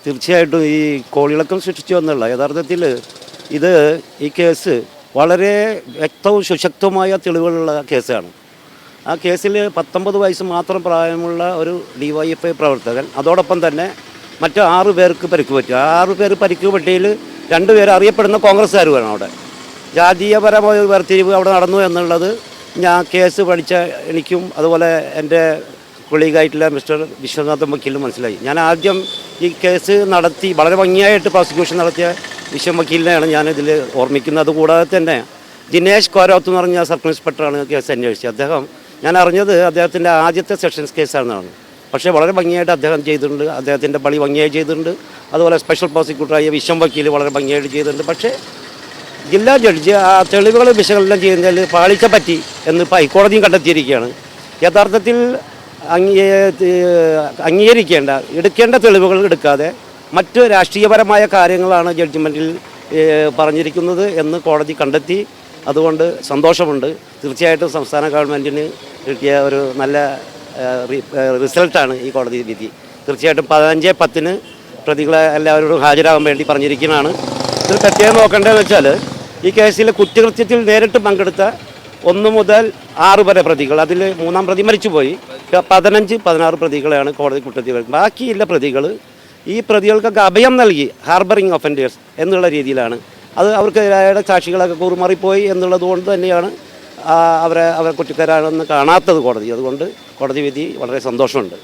തീർച്ചയായിട്ടും ഈ കോളിളക്കം സൃഷ്ടിച്ചു എന്നുള്ള യഥാർത്ഥത്തിൽ ഈ കേസ് വളരെ വ്യക്തവും സുശക്തവുമായ തെളിവുകളുള്ള കേസാണ്. ആ കേസിൽ 19 വയസ്സ് മാത്രം പ്രായമുള്ള ഒരു DYFI പ്രവർത്തകൻ, അതോടൊപ്പം തന്നെ മറ്റ് 6 പേർക്ക് പരിക്ക് പറ്റി. 6 പേർ പരിക്ക് പറ്റിയതിൽ 2 പേർ അറിയപ്പെടുന്ന കോൺഗ്രസ്സുകാരുമാണ്. അവിടെ ജാതീയപരമായ ഒരു വേർതിരിവ് അവിടെ നടന്നു എന്നുള്ളത് ഞാൻ കേസ് പഠിച്ച എനിക്കും അതുപോലെ എൻ്റെ കൊളീഗായിട്ടുള്ള മിസ്റ്റർ വിശ്വനാഥൻ വക്കീലിനും മനസ്സിലായി. ഞാൻ ആദ്യം ഈ കേസ് നടത്തി വളരെ ഭംഗിയായിട്ട് പ്രോസിക്യൂഷൻ നടത്തിയ വക്കീലിനെയാണ് ഞാനിതിൽ ഓർമ്മിക്കുന്നത്. അതുകൂടാതെ തന്നെ ദിനേശ് കോരാത്ത് എന്ന് പറഞ്ഞ സർക്കിൾ ഇൻസ്പെക്ടറാണ് കേസ് അന്വേഷിച്ചത്. ഞാൻ അറിഞ്ഞത് അദ്ദേഹത്തിൻ്റെ ആദ്യത്തെ സെഷൻസ് കേസാണെന്നാണ്. പക്ഷേ വളരെ ഭംഗിയായിട്ട് അദ്ദേഹം ചെയ്തിട്ടുണ്ട്. അദ്ദേഹത്തിൻ്റെ പണി ഭംഗിയായി ചെയ്തിട്ടുണ്ട്. അതുപോലെ സ്പെഷ്യൽ പ്രോസിക്യൂട്ടറായ വക്കീൽ വളരെ ഭംഗിയായിട്ട് ചെയ്തിട്ടുണ്ട്. പക്ഷേ ജില്ലാ ജഡ്ജി ആ തെളിവുകൾ വിശകലനം ചെയ്യുന്നതിൽ പാളിച്ച പറ്റി എന്ന് ഇപ്പോൾ ഹൈക്കോടതിയും കണ്ടെത്തിയിരിക്കുകയാണ്. യഥാർത്ഥത്തിൽ എടുക്കേണ്ട തെളിവുകൾ എടുക്കാതെ മറ്റ് രാഷ്ട്രീയപരമായ കാര്യങ്ങളാണ് ജഡ്ജ്മെൻറ്റിൽ പറഞ്ഞിരിക്കുന്നത് എന്ന് കോടതി കണ്ടെത്തി. അതുകൊണ്ട് സന്തോഷമുണ്ട്. തീർച്ചയായിട്ടും സംസ്ഥാന ഗവൺമെൻറ്റിന് കിട്ടിയ ഒരു നല്ല റിസൾട്ടാണ് ഈ കോടതി വിധി. തീർച്ചയായിട്ടും 15/10 പ്രതികളെ എല്ലാവരോടും ഹാജരാകാൻ വേണ്ടി പറഞ്ഞിരിക്കുന്നതാണ്. ഇതിൽ പ്രത്യേകം നോക്കേണ്ടതെന്ന് വെച്ചാൽ ഈ കേസിൽ കുറ്റകൃത്യത്തിൽ നേരിട്ട് പങ്കെടുത്ത 1 മുതൽ 6 വരെ പ്രതികൾ, അതിൽ 3-ാം പ്രതി മരിച്ചുപോയി. 15-16 പ്രതികളെയാണ് കോടതി കുറ്റത്തിൽ വരുന്നത്. ബാക്കിയുള്ള പ്രതികൾ ഈ പ്രതികൾക്കൊക്കെ അഭയം നൽകി ഹാർബറിങ് ഒഫൻഡേഴ്സ് എന്നുള്ള രീതിയിലാണ്. അത് അവർക്കെതിരായ സാക്ഷികളൊക്കെ കൂറുമാറിപ്പോയി എന്നുള്ളത് കൊണ്ട് തന്നെയാണ് അവരെ കുറ്റക്കാരാണെന്ന് കാണാത്തത് കോടതി. അതുകൊണ്ട് കോടതി വിധി വളരെ സന്തോഷമുണ്ട്.